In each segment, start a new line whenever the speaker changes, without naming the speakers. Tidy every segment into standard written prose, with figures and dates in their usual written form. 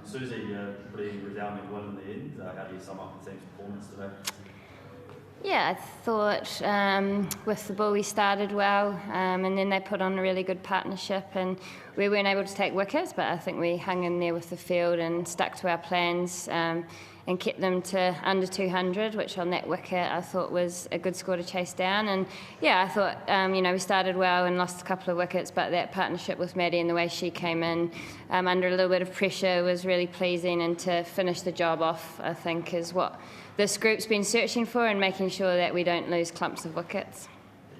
Suzie, pretty resounding win in the end. How do you sum up the team's performance today?
Yeah, I thought with the ball we started well, and then they put on a really good partnership, and we weren't able to take wickets, but I think we hung in there with the field and stuck to our plans and kept them to under 200, which on that wicket I thought was a good score to chase down. And yeah, I thought we started well and lost a couple of wickets, but that partnership with Maddie and the way she came in under a little bit of pressure was really pleasing, and to finish the job off, I think, is what this group's been searching for, and making sure that we don't lose clumps of wickets.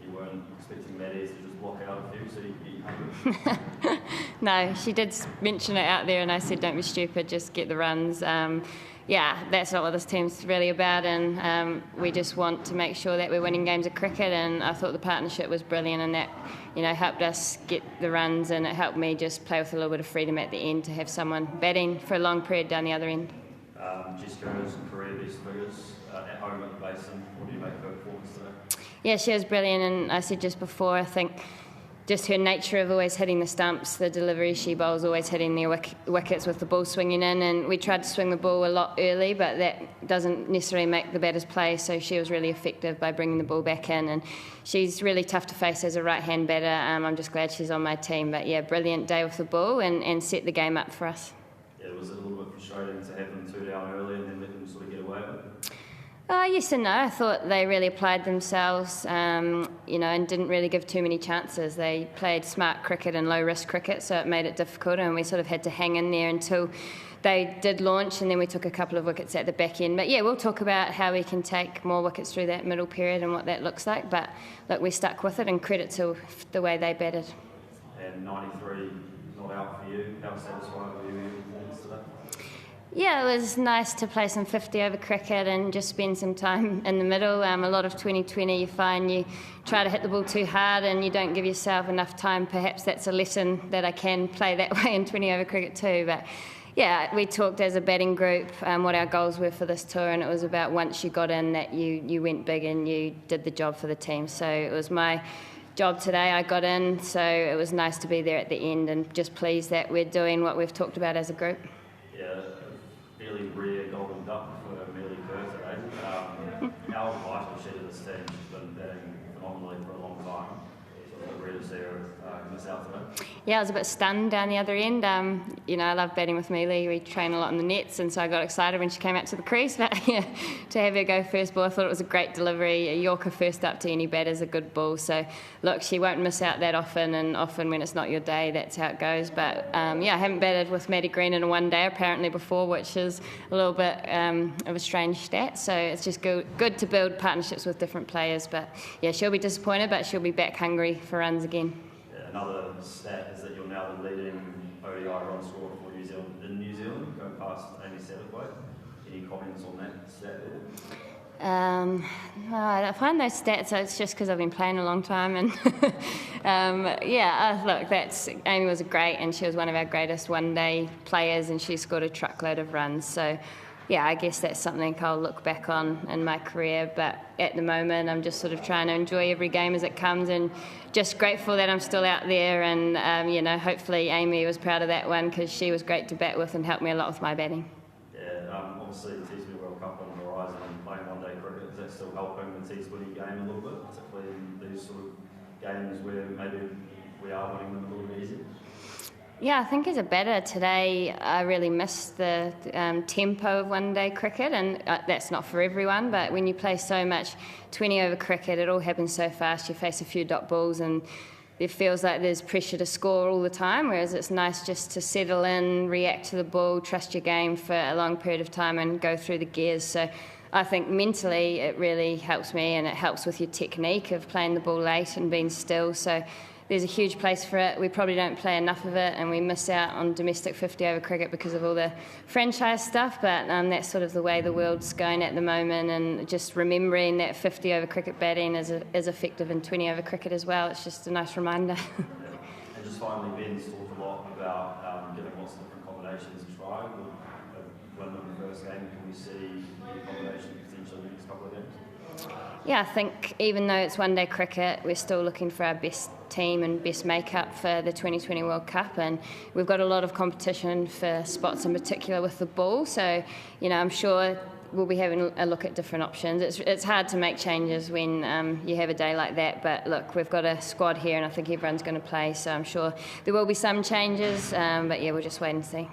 You weren't expecting Maddie to just block out a few, so you get 100?
No, she did mention it out there, and I said, don't be stupid, just get the runs. Yeah, that's not what this team's really about, and we just want to make sure that we're winning games of cricket, and I thought the partnership was brilliant, and that helped us get the runs, and it helped me just play with a little bit of freedom at the end to have someone batting for a long period down the other end.
Jessica has some career best figures at home at the Basin. What do you make of her performance today?
Yeah, she was brilliant, and I said just before, I think just her nature of always hitting the stumps, the delivery she bowls, always hitting their wickets with the ball swinging in, and we tried to swing the ball a lot early, but that doesn't necessarily make the batters play, so she was really effective by bringing the ball back in, and she's really tough to face as a right-hand batter. I'm just glad she's on my team, but yeah, brilliant day with the ball and set the game up for us.
Yeah, was it a little bit frustrating to have them 2 down early and then let them sort of get away with it?
Yes and no. I thought they really applied themselves, and didn't really give too many chances. They played smart cricket and low-risk cricket, so it made it difficult, and we sort of had to hang in there until they did launch, and then we took a couple of wickets at the back end. But yeah, we'll talk about how we can take more wickets through that middle period and what that looks like. But look, we stuck with it, and credit to the way they batted.
And 93 not out for you. How satisfied were you with your performance today?
Yeah, it was nice to play some 50-over cricket and just spend some time in the middle. A lot of 2020, you find you try to hit the ball too hard and you don't give yourself enough time. Perhaps that's a lesson that I can play that way in 20-over cricket too. But yeah, we talked as a batting group what our goals were for this tour, and it was about once you got in that you went big and you did the job for the team. So it was my job today. I got in, so it was nice to be there at the end, and just pleased that we're doing what we've talked about as a group.
Yeah, fairly rare golden duck for Amelia Kerr today. How vital she to this team? She's been batting phenomenally for a long time. So it's a bit rare to see her miss out today.
Yeah, I was a bit stunned down the other end. I love batting with Mealy. We train a lot in the nets, and so I got excited when she came out to the crease. But yeah, to have her go first ball, I thought it was a great delivery. A Yorker first up to any batter is a good ball. So look, she won't miss out that often, and often when it's not your day, that's how it goes. But I haven't batted with Maddie Green in one day apparently before, which is a little bit of a strange stat. So it's just good to build partnerships with different players. But yeah, she'll be disappointed, but she'll be back hungry for runs again.
Another stat is that you're now the leading ODI run scorer for New Zealand in New Zealand, going past Amy Satterthwaite. Any comments on that stat there?
I find those stats, so it's just because I've been playing a long time, and look, Amy was great, and she was one of our greatest one-day players, and she scored a truckload of runs. So yeah, I guess that's something I'll look back on in my career, but at the moment I'm just sort of trying to enjoy every game as it comes, and just grateful that I'm still out there, and hopefully Amy was proud of that one, because she was great to bat with and helped me a lot with my batting.
Yeah, obviously the T20 World Cup on the horizon and playing one-day cricket, is that still helping the T20 game a little bit, particularly in these sort of games where maybe we are winning them a little bit easier?
Yeah, I think as a batter today, I really missed the tempo of one-day cricket, and that's not for everyone, but when you play so much 20-over cricket, it all happens so fast. You face a few dot balls, and it feels like there's pressure to score all the time, whereas it's nice just to settle in, react to the ball, trust your game for a long period of time and go through the gears. So I think mentally it really helps me, and it helps with your technique of playing the ball late and being still. So there's a huge place for it. We probably don't play enough of it, and we miss out on domestic 50-over cricket because of all the franchise stuff, but that's sort of the way the world's going at the moment, and just remembering that 50-over cricket batting is effective in 20-over cricket as well. It's just a nice reminder.
And just finally, Ben's talked a lot about giving lots of different combinations a try. When in the first game, can we see the combination potentially in the next couple of games?
Yeah, I think even though it's one-day cricket, we're still looking for our best team and best makeup for the 2020 World Cup, and we've got a lot of competition for spots in particular with the ball. So, I'm sure we'll be having a look at different options. It's hard to make changes when you have a day like that, but look, we've got a squad here and I think everyone's going to play, so I'm sure there will be some changes, but yeah, we'll just wait and see.